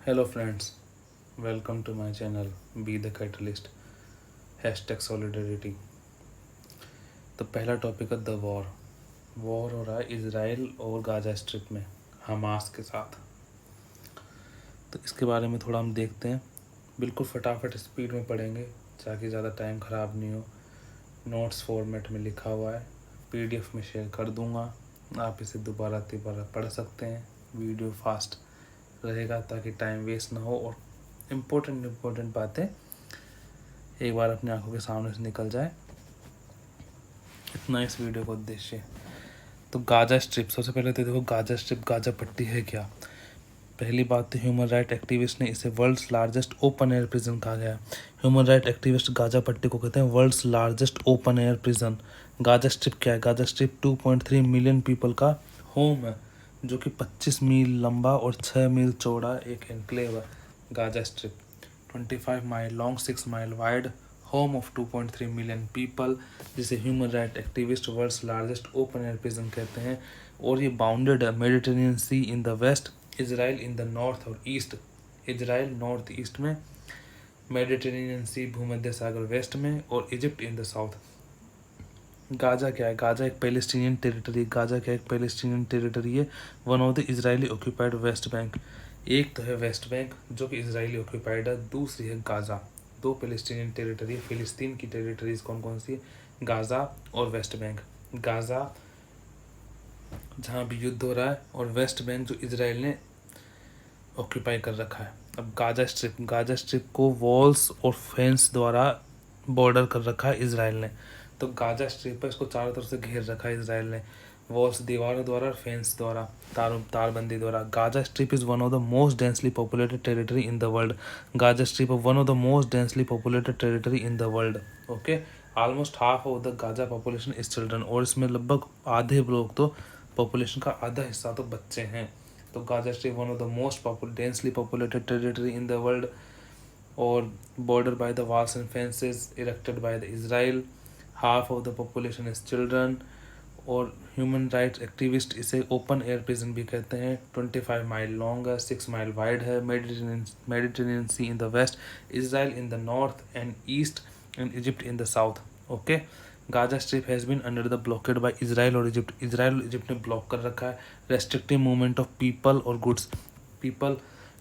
Hello friends, welcome to my channel Be the Catalyst #Solidarity। तो पहला topic है the war हो रहा है इसराइल और गाजा स्ट्रिप में हमास के साथ। तो इसके बारे में थोड़ा हम देखते हैं, बिल्कुल फटाफट स्पीड में पढ़ेंगे ताकि ज़्यादा टाइम ख़राब नहीं हो। नोट्स फॉर्मेट में लिखा हुआ है, PDF में शेयर कर दूंगा, आप इसे दोबारा पढ़ सकते हैं। वीडियो फास्ट रहेगा ताकि टाइम वेस्ट ना हो और इम्पोर्टेंट बातें एक बार अपनी आंखों के सामने से निकल जाए, इतना इस वीडियो का उद्देश्य है। तो गाजा स्ट्रिप, सबसे पहले तो देखो गाजा स्ट्रिप, गाजा पट्टी है क्या। पहली बात तो ह्यूमन राइट एक्टिविस्ट ने इसे world's largest open air prison कहा गया। ह्यूमन राइट एक्टिविस्ट गाजा पट्टी को कहते हैं world's largest open air prison. Gaza strip क्या है? गाजा स्ट्रिप 2.3 मिलियन पीपल का होम है, जो कि 25 मील लंबा और 6 मील चौड़ा एक एनक्लेव है। Gaza strip 25 mile long, 6 mile wide, home of 2.3 million people, जिसे human right activist world's largest open air prison कहते हैं। और ये बाउंडेड है Mediterranean sea in the west, Israel in the north और ईस्ट। इजराइल नॉर्थ ईस्ट में, Mediterranean sea भूमध्य सागर वेस्ट में, और Egypt in the south. Gaza क्या है? गाजा एक पैलेस्टीनियन टेरिटरी। गाजा क्या एक पैलेस्टीनियन टेरिटरी है, one of the Israeli occupied West Bank. एक तो है वेस्ट बैंक जो कि इजरायली ऑक्यूपाइड है, दूसरी है गाजा। दो पैलेस्टीनियन टेरिटरी, फिलिस्तीन की टेरिटरीज कौन कौन सी है? गाजा और वेस्ट बैंक। गाजा जहाँ भी युद्ध हो रहा है, और वेस्ट बैंक जो इजराइल ने ऑक्यूपाई कर रखा है। अब गाजा स्ट्रिप को वॉल्स और फेंस द्वारा बॉर्डर कर रखा है इजराइल ने। तो गाजा स्ट्रिप पर इसको चारों तरफ से घेर रखा है इजराइल ने, वॉल्स दीवारों द्वारा और फेंस द्वारा, तारबंदी द्वारा। Gaza strip is one of the most densely populated territory in the world. Gaza strip one of the most densely populated territory in the world. Okay, almost half of the Gaza population is children, और इसमें लगभग आधे लोग तो, population का आधा हिस्सा तो बच्चे हैं। तो Gaza strip one of the most densely populated territory in the world, और bordered by the walls and fences erected by the Israel. Half of the population is children, और ह्यूमन राइट्स एक्टिविस्ट इसे open air prison भी कहते हैं। 25 mile long है, 6 mile wide है, Mediterranean sea in the west, Israel in the north and east, and Egypt in the south. Okay, Gaza strip has been under the blockade by Israel और Egypt. Israel और Egypt ने block कर रखा है। Restrictive movement of people और goods, people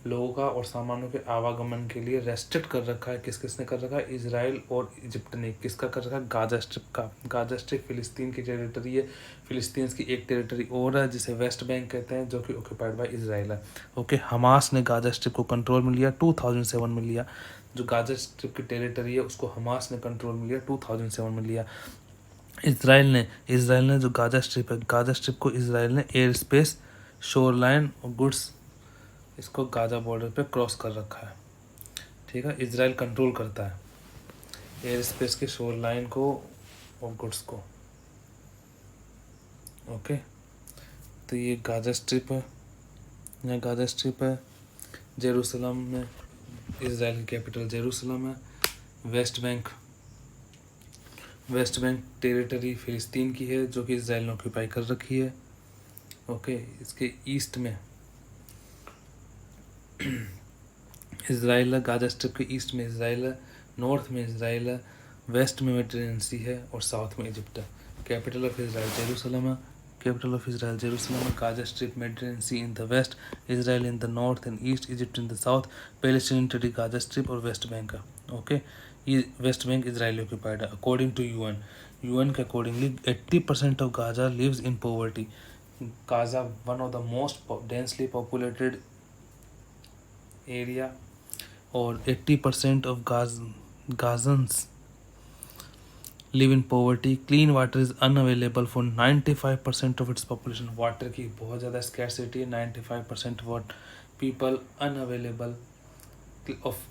लोगों का और सामानों के आवागमन के लिए रेस्ट्रिक्ट कर रखा है। किसने कर रखा है? इजराइल और इजिप्ट ने। किसका कर रखा है? गाजा स्ट्रिप का। गाजा स्ट्रिप फिलिस्तीन की टेरिटरी है। फिलिस्तीन की एक टेरिटरी और है जिसे वेस्ट बैंक कहते हैं, जो कि ऑक्यूपाइड बाय इजराइल है। ओके, हमास ने गाजा स्ट्रिप को कंट्रोल में लिया, 2007 में लिया। जो गाजा स्ट्रिप की टेरिटरी है उसको हमास ने कंट्रोल में लिया, 2007 में लिया। इजराइल ने जो गाजा स्ट्रिप है, गाजा स्ट्रिप को इजराइल ने एयर स्पेस, शोर लाइन और गुड्स, इसको गाजा बॉर्डर पे क्रॉस कर रखा है। ठीक है, इजराइल कंट्रोल करता है एयर स्पेस के शोर लाइन को और गुड्स को। ओके, तो ये गाजा स्ट्रिप है, यहाँ गाजा स्ट्रिप है। जेरूसलम में, इजराइल की कैपिटल जेरूसलम है। वेस्ट बैंक टेरिटरी फिलिस्तीन की है, जो कि इजराइल ने ऑक्यूपाई कर रखी है। ओके, इसके ईस्ट में इजराइल है, गाजा स्ट्रिप के ईस्ट में इजराइल है, नॉर्थ में इजराइल है, वेस्ट में मेडिटेरेनियन सी है, और साउथ में इजिप्ट है। कैपिटल ऑफ इजराइल जेरूसलम है, Gaza strip, Mediterranean sea in the west, Israel in the north and east, Egypt in the south, Palestinian territory Gaza strip और West Bank है। Okay, ये West Bank Israel occupied है। According to UN के accordingly 80% of Gaza lives in poverty. Gaza one of the most densely populated area, और 80% of Gazans live in poverty. Clean water is unavailable for 95% of its population. Water की बहुत ज़्यादा scarcity है, 95% what people unavailable of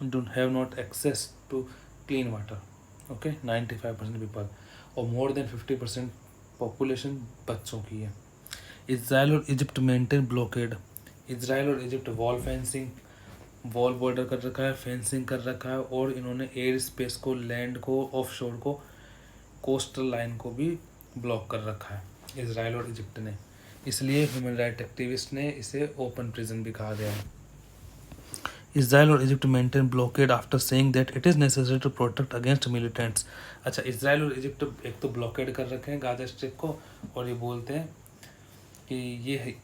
don't have not access to clean water. Okay, 95% people, और more then 50% population बच्चों की है। Israel और Egypt maintain blockade. Israel और इजिप्ट वॉल बॉर्डर कर रखा है, फेंसिंग कर रखा है, और इन्होंने एयर स्पेस को, लैंड को, ऑफशोर को, कोस्टल लाइन को भी ब्लॉक कर रखा है, इजराइल और इजिप्ट ने। इसलिए ह्यूमन राइट एक्टिविस्ट ने इसे ओपन प्रिजन भी कहा गया है। इसराइल और Egypt maintain blockade after saying that it is necessary to protect against militants. अच्छा, इसराइल और इजिप्ट एक तो ब्लॉकेड कर रखे हैं गाजा स्ट्रिप को, और ये बोलते हैं कि ये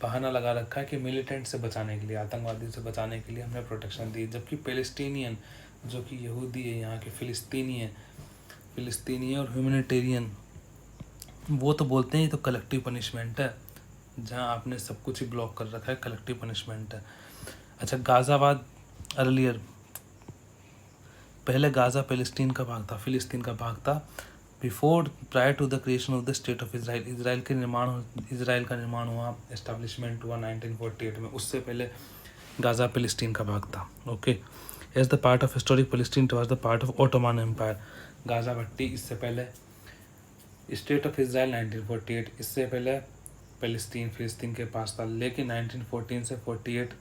बहाना लगा रखा है कि मिलिटेंट से बचाने के लिए, आतंकवादियों से बचाने के लिए हमने प्रोटेक्शन दी, जबकि पैलेस्टीनियन जो कि यहूदी है, यहाँ के फिलिस्तीनी और ह्यूमैनिटेरियन, वो तो बोलते हैं ये तो कलेक्टिव पनिशमेंट है, जहाँ आपने सब कुछ ही ब्लॉक कर रखा है, कलेक्टिव पनिशमेंट है। अच्छा, गाज़ाबाद अर्लियर, पहले गाज़ा फिलिस्तीन का भाग था before prior to the creation of the state of Israel. Israel का निर्माण हुआ, एस्टेब्लिशमेंट हुआ 1948 में, उससे पहले गाज़ा फिलिस्तीन का भाग था। Okay, as the part of historic फिलिस्तीन was the part of Ottoman empire. Gaza पट्टी इससे पहले स्टेट ऑफ इसराइल 1948, इससे पहले फिलिस्तीन के पास था, लेकिन 1914 से 48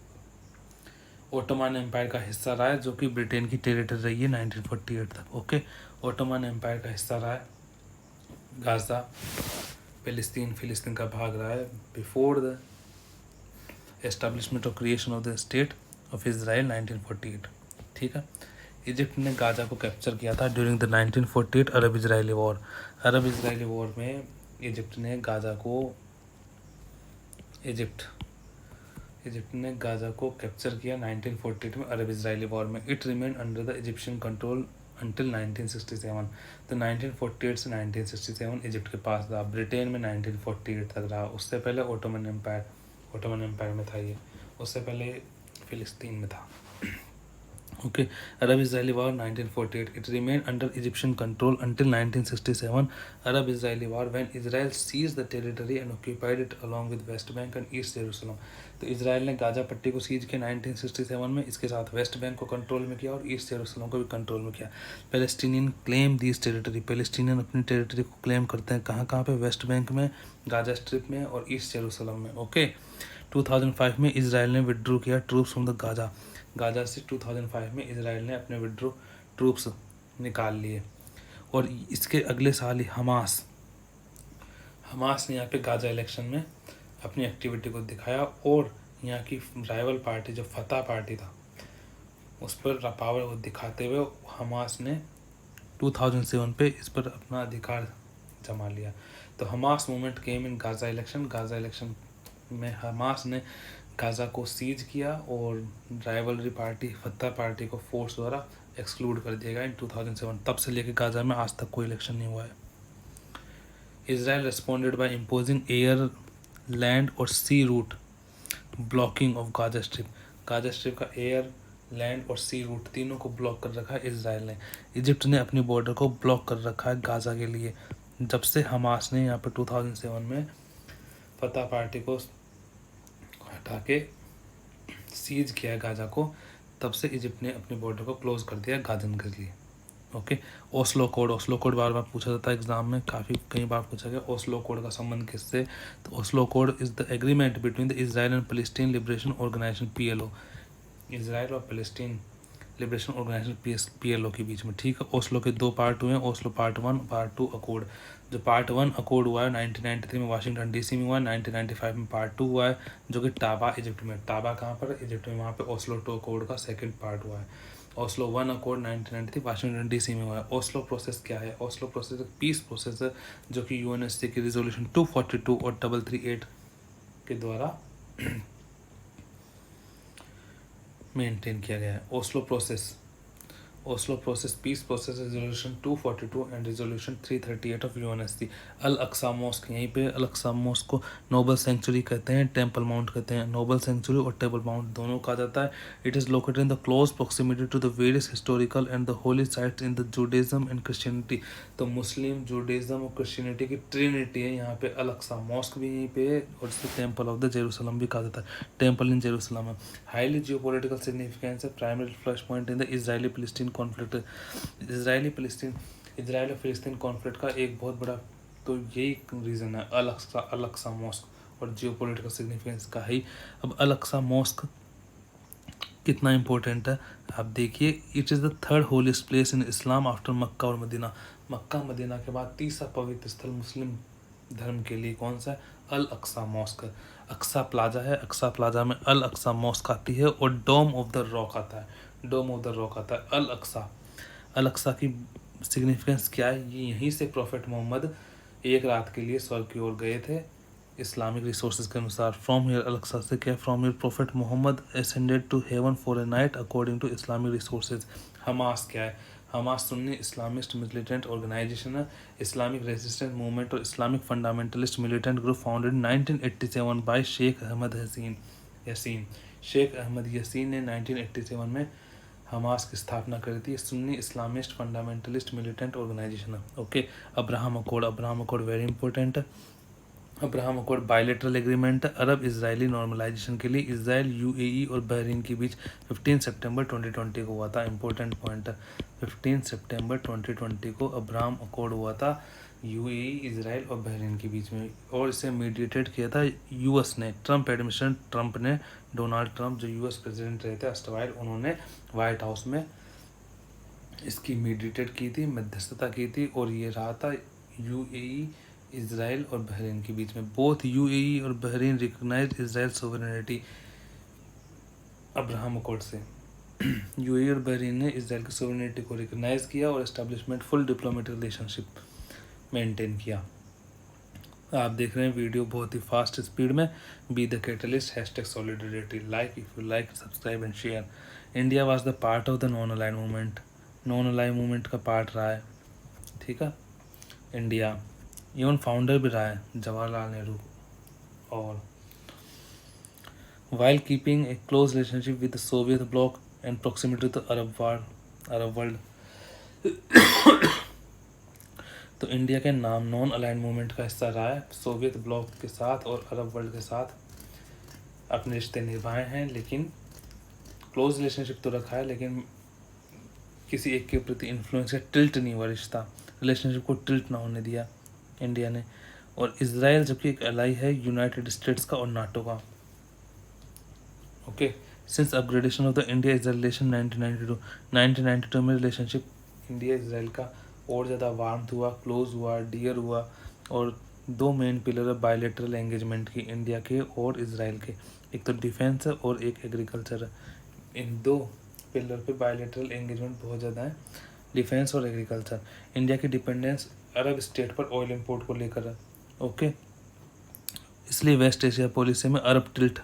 ओटोमन एम्पायर का हिस्सा रहा है, जो कि ब्रिटेन की टेरिटरी रही है 1948 तक। ओके, ओटोमन एम्पायर का हिस्सा रहा है गाज़ा, फिलिस्तीन का भाग रहा है before the establishment of creation of the state of Israel 1948। ठीक है, इजिप्ट ने गाज़ा को कैप्चर किया था during the 1948 Arab Israeli war. Arab Israeli war में इजिप्ट ने गाज़ा को कैप्चर किया 1948 में अरब इजरायली वॉर में। It remain under the Egyptian control until 1967। तो 1948 से 1967 इजिप्ट के पास था, ब्रिटेन में 1948 तक रहा। उससे पहले ओटोमन एम्पायर में था ये, उससे पहले फिलिस्तीन में था। Okay, Arab Israeli war 1948, it remain under Egyptian control until 1967 Arab Israeli war when Israel seize the territory and occupied it along with West Bank and East Jerusalem. तो इसराइल ने गाजा पट्टी को सीज किया 1967 में, इसके साथ West Bank को control में किया और ईस्ट जेरूसलम को भी कंट्रोल में किया। Palestinian claim this territory, Palestinian अपनी टेरिटरी को क्लेम करते हैं कहाँ पे, वेस्ट बैंक में, गाजा स्ट्रिप में और ईस्ट जेरूसलम में। ओके, 2005 में इसराइल ने विड्रू किया ट्रूप्स फ्रॉम द गाजा से 2005 में इसराइल ने अपने विड्रू ट्रूप्स निकाल लिए। और इसके अगले साल ही हमास ने यहाँ पे गाजा इलेक्शन में अपनी एक्टिविटी को दिखाया, और यहाँ की राइवल पार्टी जो फतह पार्टी था उस पर पावर को दिखाते हुए हमास ने 2007 पे इस पर अपना अधिकार जमा लिया। तो Hamas movement came in Gaza election में हमास ने गाज़ा को सीज किया और राइवलरी पार्टी फतह पार्टी को फोर्स द्वारा एक्सक्लूड कर दिया गया इन 2007। तब से लेकर गाज़ा में आज तक कोई इलेक्शन नहीं हुआ है। Israel responded by imposing air, land और sea route blocking of Gaza strip का एयर, लैंड और सी रूट तीनों को ब्लॉक कर रखा है इसराइल ने। इजिप्ट ने अपनी बॉर्डर को ब्लॉक कर रखा है गाज़ा के लिए। जब से हमास ने यहाँ पर 2007 में फतह पार्टी को हटा के सीज किया गाजा को, तब से इजिप्ट ने अपने बॉर्डर को क्लोज कर दिया गाजन के लिए। ओके, ओस्लो कोड बार बार पूछा जाता है एग्जाम में, कई बार पूछा गया ओस्लो कोड का संबंध किससे। तो Oslo accord is the agreement between the Israel and Palestine Liberation Organization PLO, Israel और पैलेस्टीन लिबरेशन ऑर्गेनाइजेशन PLO के बीच में। ठीक है, ओस्लो के 2 पार्ट हुए हैं, ओस्लो पार्ट 1, पार्ट 2 अकॉर्ड। जो पार्ट 1 अकॉर्ड हुआ है 1993 में वाशिंगटन DC में हुआ है, 1995 में पार्ट 2 हुआ है जो कि टाबा इजिप्ट में, टाबा कहाँ पर है, इजिप्ट में, वहाँ पे ओस्लो 2 अकॉर्ड का सेकंड पार्ट हुआ है। ओस्लो 1 अकॉर्ड 1993 वाशिंगटन DC में हुआ है। ओस्लो प्रोसेस क्या है? ओस्लो प्रोसेस एक पीस प्रोसेस है जो कि UNSC की रिजोल्यूशन 242 और 338 के द्वारा मेंटेन किया गया है। Oslo process peace process resolution 242 and resolution 338 of UNSC। Al Aqsa mosque, यहीं पे अल अक्सा मॉस्क को नोबल सेंचुरी कहते हैं, टेम्पल माउंट कहते हैं। नोबल सेंचुरी और टेम्पल माउंट दोनों कहा जाता है। It is located in the close proximity to the various historical and the holy sites in the Judaism and Christianity. तो मुस्लिम, जूडाइज्म और क्रिश्चियनिटी की ट्रिनिटी है यहाँ पे। अल अक्सा मॉस्क भी यहीं पे है और इसे टेम्पल ऑफ द जेरूसलम भी कहा जाता है, टेम्पल इन जेरूसलम है। हाईली जियोपॉलिटिकल सिग्निफिकेंस है, primary flash point in the Israeli फिलिस्तीन कॉन्फ्लिक्ट। इजराइल और फिलिस्तीन कॉन्फ्लिक्ट का एक बहुत बड़ा तो यही रीज़न है, अल अक्सा मॉस्क और जियोपॉलिटिकल सिग्निफिकेंस का ही। अब अल अक्सा मॉस्क कितना इम्पोर्टेंट है आप देखिए। It is the third holiest place in Islam after Mecca और मदीना। मक्का मदीना के बाद तीसरा पवित्र स्थल मुस्लिम धर्म के लिए कौन सा है? Al Aqsa mask, Aqsa plaza है, अक्सा प्लाजा में अल अक्सा मॉस्क आती है, और डोम ऑफ द रॉक आता है, डोम ऑफ द रॉक आता है। अल अक्सा की सिग्निफिकेंस क्या है? ये यहीं से प्रॉफिट मोहम्मद एक रात के लिए स्वर्ग की ओर गए थे इस्लामिक रिसोर्सेज के अनुसार। फ्रॉम हियर, अल अक्सा से क्या? From here prophet Mohammed ascended to heaven for a night according to Islamic resources. Hamas क्या है? Hamas Sunni Islamist militant organisation है, इस्लामिक रेजिस्टेंस मूवमेंट और Islamic fundamentalist militant group founded 1987 by Sheikh Ahmad Yassin. Sheikh Ahmad Yassin ने 1987 में Hamas की स्थापना करी थी। Sunni Islamist fundamentalist militant organisation है। Okay, Abraham accord very important है। अब्राहम अकॉर्ड बायलेटरल एग्रीमेंट है अरब इजरायली नॉर्मलाइजेशन के लिए, इसराइल, यूएई और बहरीन के बीच 15 सितंबर 2020 को हुआ था। इंपॉर्टेंट पॉइंट है, 15 सितंबर 2020 को अब्राहम अकॉर्ड हुआ था यूएई, इसराइल और बहरीन के बीच में, और इसे मीडिएटेड किया था यूएस ने, ट्रम्प एडमिनिस्ट्रेशन, ट्रम्प ने, डोनाल्ड ट्रम्प जो यूएस प्रेसिडेंट रहे थे अस्टवाइल, उन्होंने वाइट हाउस में इसकी मीडिएटेड की थी, मध्यस्थता की थी, और ये रहा था यूएई, इसराइल और बहरीन के बीच में। बोथ यूएई और Bahrain recognise Israel sovereignty Abraham accord से। यूएई और बहरीन ने इसराइल की सोवरेनिटी को रिकॉग्नाइज किया और establishment full diplomatic relationship maintain किया। आप देख रहे हैं वीडियो बहुत ही फास्ट स्पीड में। Be the catalyst, hashtag solidarity, like if you like, subscribe and share. India was the part of the non aligned movement, non aligned movement का part रहा है, ठीक है इंडिया। इवन फाउंडर भी रहा है जवाहरलाल नेहरू। और while keeping a close relationship with the Soviet bloc and proximity to the Arab world, तो इंडिया के नाम नॉन अलाइन मूवमेंट का हिस्सा रहा है, सोवियत ब्लॉक के साथ और अरब वर्ल्ड के साथ अपने रिश्ते निभाए हैं, लेकिन क्लोज रिलेशनशिप तो रखा है, लेकिन किसी एक के प्रति इन्फ्लुएंस या टिल्ट नहीं हुआ रिश्ता, रिलेशनशिप को टिल्ट ना होने दिया इंडिया ने। और इसराइल जबकि एक एलाई है यूनाइटेड स्टेट्स का और नाटो का। Okay, since upgradation of the India Israel relation 1992 में रिलेशनशिप इंडिया इसराइल का और ज़्यादा वार्म हुआ, क्लोज हुआ, डियर हुआ, और दो मेन पिलर है बायलेटरल एंगेजमेंट की इंडिया के और इसराइल के, एक तो डिफेंस है और एक एग्रीकल्चर है। इन दो पिलर पे बायलेटरल एंगेजमेंट बहुत ज़्यादा है, डिफेंस और एग्रीकल्चर। इंडिया की डिपेंडेंस अरब स्टेट पर ऑयल इंपोर्ट को लेकर है। ओके, इसलिए वेस्ट एशिया पॉलिसी में अरब टिल्ट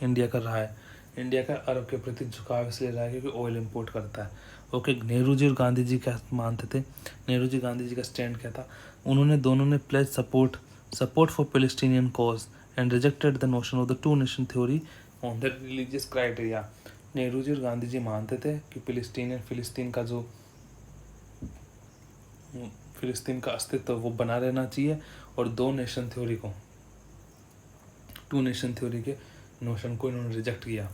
इंडिया कर रहा है, इंडिया का अरब के प्रति झुकाव इसलिए रहा है क्योंकि ऑयल इंपोर्ट करता है। ओके, नेहरू जी और गांधी जी क्या मानते थे? नेहरू जी गांधी जी का स्टैंड क्या था? उन्होंने दोनों ने pledge support for Palestinian cause and rejected the notion of the two nation theory on the religious criteria. Nehru ji और गांधी जी मानते थे कि फिलिस्तीन का अस्तित्व वो बना रहना चाहिए, और दो नेशन थ्योरी को, टू नेशन थ्योरी के नोशन को इन्होंने रिजेक्ट किया।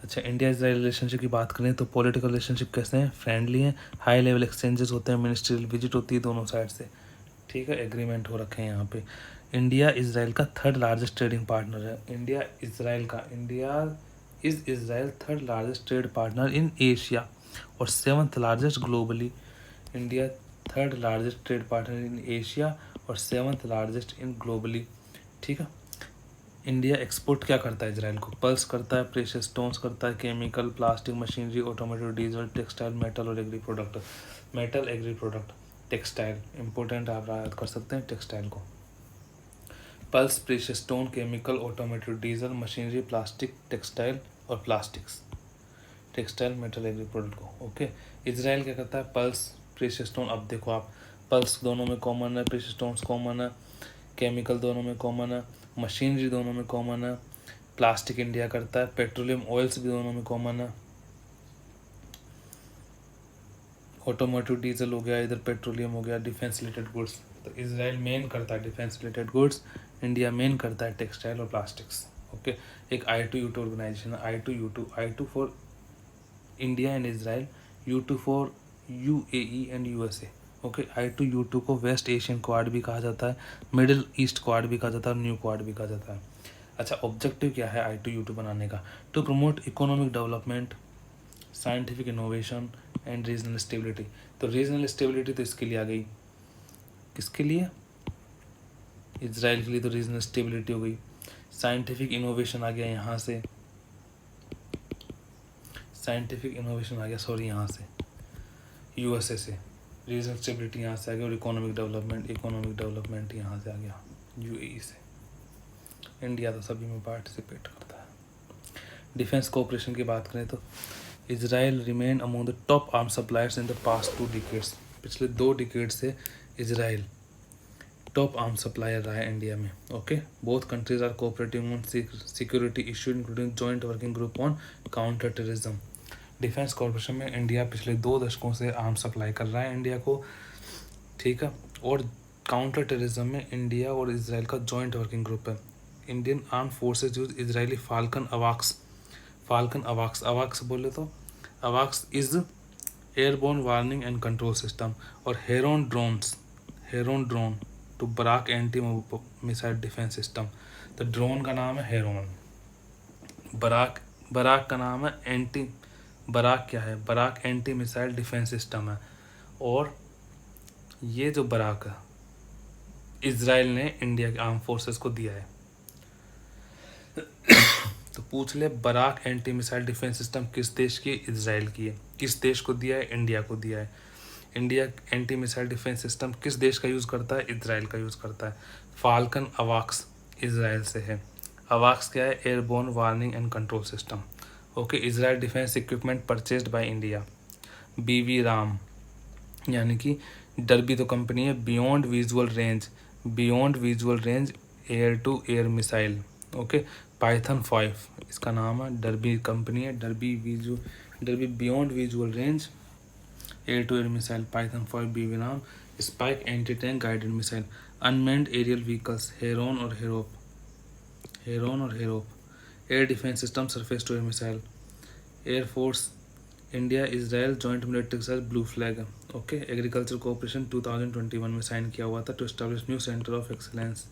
अच्छा, इंडिया इसराइल रिलेशनशिप की बात करें तो पॉलिटिकल रिलेशनशिप कैसे हैं? फ्रेंडली हैं, हाई लेवल एक्सचेंजेस होते हैं, मिनिस्ट्रियल विजिट होती है दोनों साइड से, ठीक है, एग्रीमेंट हो रखे हैं यहाँ पे। इंडिया इसराइल का थर्ड लार्जेस्ट ट्रेडिंग पार्टनर है। India is Israel third largest trade partner in Asia और seventh largest globally. India third largest trade partner in Asia और सेवंथ लार्जेस्ट इन ग्लोबली, ठीक है। इंडिया एक्सपोर्ट क्या करता है Israel को? पल्स करता है, प्रेशियस स्टोन्स करता है, chemical, plastic, machinery, automotive, diesel, textile, metal और एग्री प्रोडक्ट, टेक्सटाइल इंपॉर्टेंट, आप याद कर सकते हैं टेक्सटाइल को। Pulse, precious stone, chemical, automotive, diesel, machinery, plastic, textile और plastics, textile, metal, agri product को। ओके, इसराइल क्या करता है? पल्स, प्रेशियस स्टोन, अब देखो आप, पल्स दोनों में कॉमन है, प्रेशियस स्टोन्स कॉमन है, केमिकल दोनों में कॉमन है, मशीनरी दोनों में कॉमन है, प्लास्टिक इंडिया करता है, पेट्रोलियम ऑयल्स भी दोनों में कॉमन है, ऑटोमोटिव डीजल हो गया, इधर पेट्रोलियम हो गया, डिफेंस रिलेटेड गुड्स, तो इसराइल मेन करता है defence related goods, India main करता है टेक्सटाइल और प्लास्टिक्स। ओके, एक I2U2 ऑर्गेनाइजेशन है, I2 for India and Israel, U2 for UAE and USA। Okay, I2U2 को वेस्ट एशियन क्वाड भी कहा जाता है, मिडिल ईस्ट क्वाड भी कहा जाता है और न्यू क्वाड भी कहा जाता है। अच्छा, ऑब्जेक्टिव क्या है I2U2 बनाने का? To promote economic development, scientific innovation and regional stability. तो रीजनल स्टेबिलिटी तो इसके लिए आ गई, किसके लिए? इसराइल के लिए तो रीजनल स्टेबिलिटी हो गई। साइंटिफिक इनोवेशन आ गया यहाँ से, साइंटिफिक इनोवेशन आ गया सॉरी यहाँ से यूएसए से, रीजनल स्टेबिलिटी यहाँ से आ गया, और इकोनॉमिक डेवलपमेंट यहाँ से आ गया यूएई से। इंडिया तो सभी में पार्टिसिपेट करता है। डिफेंस कोऑपरेशन की बात करें तो Israel remain among the top arm suppliers in the past 2 decades. पिछले 2 डिकेड से इजराइल टॉप आर्म सप्लायर रहा है इंडिया में। Okay, both countries are cooperating on security issue including joint working group on counter terrorism. Defence corporation में India पिछले 2 दशकों से arm supply कर रहा है इंडिया को, ठीक है। और काउंटर टेररिज्म में इंडिया और इसराइल का जॉइंट वर्किंग ग्रुप है। Indian arm forces use Israeli Falcon अवाक्स बोले तो अवाक्स is airborne warning and control system, और Heron drone to Barak anti missile defence system. तो ड्रोन का नाम है हेरोन, बराक का नाम है बराक क्या है, Barak anti missile defence system है। और ये जो बराक है इजराइल ने इंडिया के आर्म फोर्सेस को दिया है। तो पूछ ले, Barak anti missile defence system किस देश की? इजराइल की है। किस देश को दिया है? इंडिया को दिया है। India anti missile defence system किस देश का यूज़ करता है? इजराइल का यूज़ करता है। फाल्कन अवाक्स इजराइल से है। अवाक्स क्या है? Airborne warning and control system. Okay, Israel defence equipment purchased by India. बीवी राम यानी कि डरबी तो कंपनी है, beyond visual range air to air missile. Okay, Python 5 इसका नाम है, डरबी कंपनी है, Derby beyond visual range air to air missile, Python 5 बीवी नाम, Spike anti tank guided missile, unmanned aerial vehicles Heron और Harop, air defence system surface to air missile, air force India Israel joint military exercise blue flag. Okay, agriculture cooperation 2021 में sign किया हुआ था to establish new centre of excellence,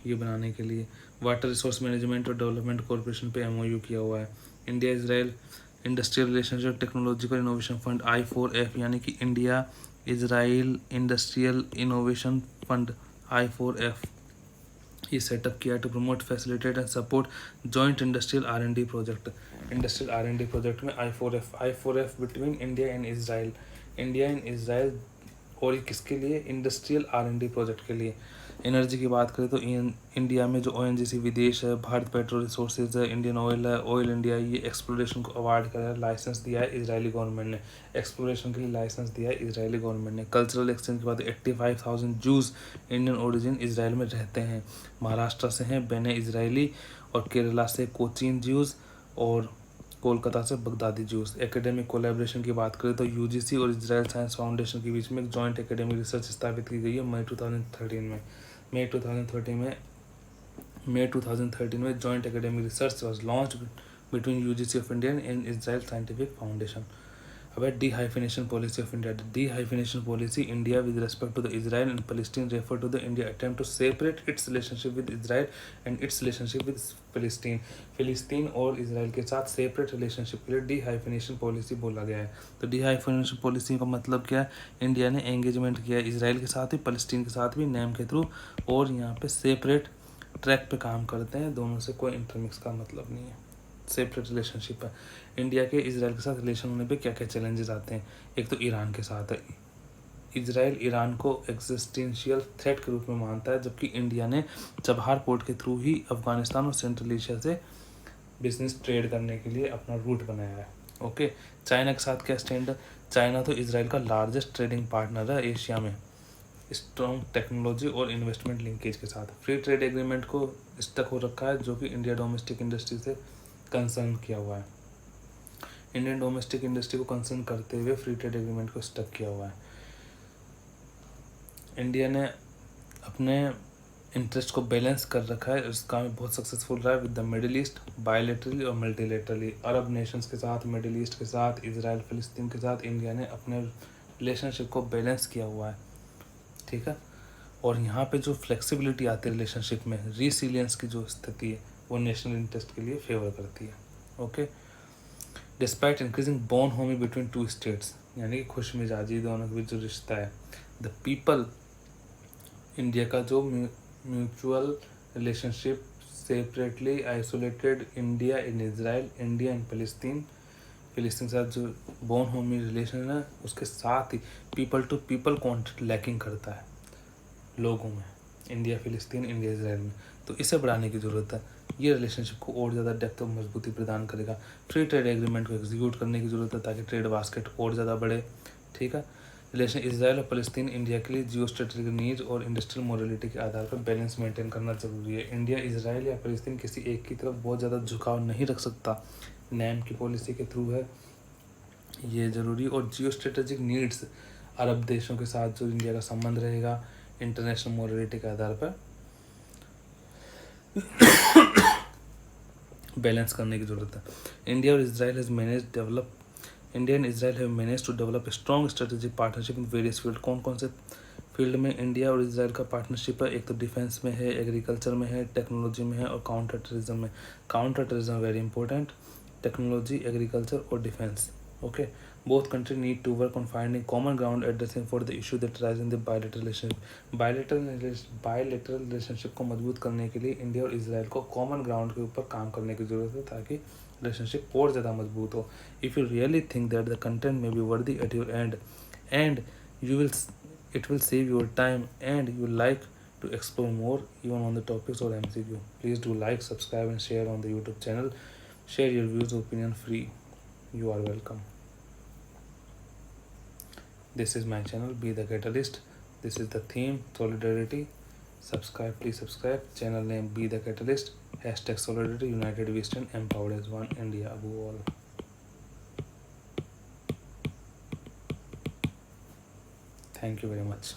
ये बनाने के लिए। Water resource management और डेवलपमेंट कॉरपोरेशन पे एमओयू किया हुआ है। India Israel industrial relationship technological innovation fund I4F यानी कि India Israel industrial innovation fund I4F ये सेटअप किया to promote facilitate and support joint industrial R&D project. Industrial R&D project में I4F between India and Israel, और ये किसके लिए? Industrial R&D project के लिए। एनर्जी की बात करें तो इंडिया में जो ONGC विदेश है, भारत पेट्रोल रिसोर्सेज है, इंडियन ऑयल है, ऑयल इंडिया, ये एक्सप्लोरेशन को अवार्ड करा है, लाइसेंस दिया है इजरायली गवर्नमेंट ने, एक्सप्लोरेशन के लिए लाइसेंस दिया है इजरायली गवर्नमेंट ने। कल्चरल एक्सचेंज की बात, 85,000 जूस इंडियन ओरिजिन इजराइल में रहते हैं। महाराष्ट्र से हैं बेने इजरायली, और केरला से कोचीन ज्यूज़, और कोलकाता से बगदादी ज्यूस। एकेडमिक कोलैबोरेशन की बात करें तो UGC और इजराइल साइंस फाउंडेशन के बीच में एक जॉइंट एकेडमिक रिसर्च स्थापित की गई है मई 2013 में joint academic research was launch between UGC of India and Israel scientific foundation. अब dehyphenation policy of India. Dehyphenation policy India with respect to the Israel and Palestine refer to the India attempt to separate its relationship with Israel and its relationship with फिलिस्तीन और Israel के साथ separate relationship के लिए डीहाइफिनेशन policy बोला गया है। तो डीहाइफिनेशन पॉलिसी का मतलब क्या है? इंडिया ने एंगेजमेंट किया है इजराइल के साथ भी, पैलेस्टीन के साथ भी, नेम के थ्रू, और यहाँ पे सेपरेट ट्रैक पे काम करते हैं, दोनों से कोई इंटरमिक्स का मतलब नहीं है, सेपरेट रिलेशनशिप है। इंडिया के इजराइल के साथ रिलेशन होने पे क्या क्या चैलेंजेस आते हैं? एक तो ईरान के साथ है, इजराइल ईरान को एग्जिस्टेंशियल थ्रेट के रूप में मानता है, जबकि इंडिया ने चबहार पोर्ट के थ्रू ही अफगानिस्तान और सेंट्रल एशिया से बिजनेस ट्रेड करने के लिए अपना रूट बनाया है। ओके, चाइना के साथ क्या स्टैंड है? चाइना तो इजराइल का लार्जेस्ट ट्रेडिंग पार्टनर है एशिया में, स्ट्रॉन्ग टेक्नोलॉजी और इन्वेस्टमेंट लिंकेज के साथ। फ्री ट्रेड एग्रीमेंट को स्टक हो रखा है, जो कि इंडिया डोमेस्टिक इंडस्ट्री से कंसर्न किया हुआ है। इंडियन डोमेस्टिक इंडस्ट्री को कंसर्न करते हुए फ्री ट्रेड एग्रीमेंट को स्टक किया हुआ है। इंडिया ने अपने इंटरेस्ट को बैलेंस कर रखा है, इस काम में बहुत सक्सेसफुल रहा है with the middle east, bilaterally और मल्टीलैटरली। अरब नेशंस के साथ, मिडिल ईस्ट के साथ, इजराइल फिलिस्तीन के साथ इंडिया ने अपने रिलेशनशिप को बैलेंस किया हुआ है, ठीक है। और यहाँ पे जो फ्लेक्सिबिलिटी आती है रिलेशनशिप में, रिसिलियंस की जो स्थिति है, वो नेशनल इंटरेस्ट के लिए फेवर करती है। Okay, despite increasing bond Homi between two states, यानी कि खुश मिजाजी दोनों के बीच जो रिश्ता है, द पीपल इंडिया का जो mutual relationship separately isolated India in Israel, India in Palestine, फिलिस्तीन के साथ जो बोन होमी रिलेशन है उसके साथ ही people to people contact lacking करता है लोगों में, इंडिया फिलिस्तीन, इंडिया इसराइल में। तो इसे बढ़ाने की ज़रूरत है। ये रिलेशनशिप को और ज़्यादा डेप्थ और मजबूती प्रदान करेगा। फ्री ट्रेड एग्रीमेंट को एग्जीक्यूट करने की ज़रूरत है ताकि ट्रेड बास्केट और ज़्यादा बढ़े। ठीक है। रिलेशन इसराइल और फलस्तीन इंडिया के लिए जियो स्ट्रेटेजिक नीड्स और इंडस्ट्रियल मोबिलिटी के आधार पर बैलेंस मेंटेन करना जरूरी है। इंडिया इसराइल या फलस्तीन किसी एक की तरफ बहुत ज़्यादा झुकाव नहीं रख सकता। नैम की पॉलिसी के थ्रू है ये ज़रूरी। और जियो स्ट्रेटेजिक नीड्स अरब देशों के साथ जो इंडिया का संबंध रहेगा इंटरनेशनल मोबिलिटी के आधार पर बैलेंस करने की ज़रूरत है। इंडिया और Israel has manage develop India and Israel have manage to develop a strong strategic partnership in various field. कौन कौन से फील्ड में इंडिया और इसराइल का पार्टनरशिप है? एक तो डिफेंस में है, एग्रीकल्चर में है, टेक्नोलॉजी में है और काउंटर टेररिज्म में। Counter terrorism very important, technology, agriculture और defence. Okay, both countries need to work on finding common ground addressing for the issue that arise in the bilateral relationship। Bilateral relationship को मजबूत करने के लिए India और Israel को common ground के ऊपर काम करने की ज़रूरत है ताकि रिलेशनशिप और ज़्यादा मजबूत हो। If you really think that the content may be worthy at your and you will it will save your time and you like to explore more even on the topics or MCQ, please do like, subscribe and share on the YouTube channel. Share your views, opinion free. You are welcome. This is my channel, Be the Catalyst. This is the theme, solidarity. Subscribe, please subscribe. Channel name, Be the Catalyst. Hashtag solidarity, united we stand, empowered as one, India above all. Thank you very much.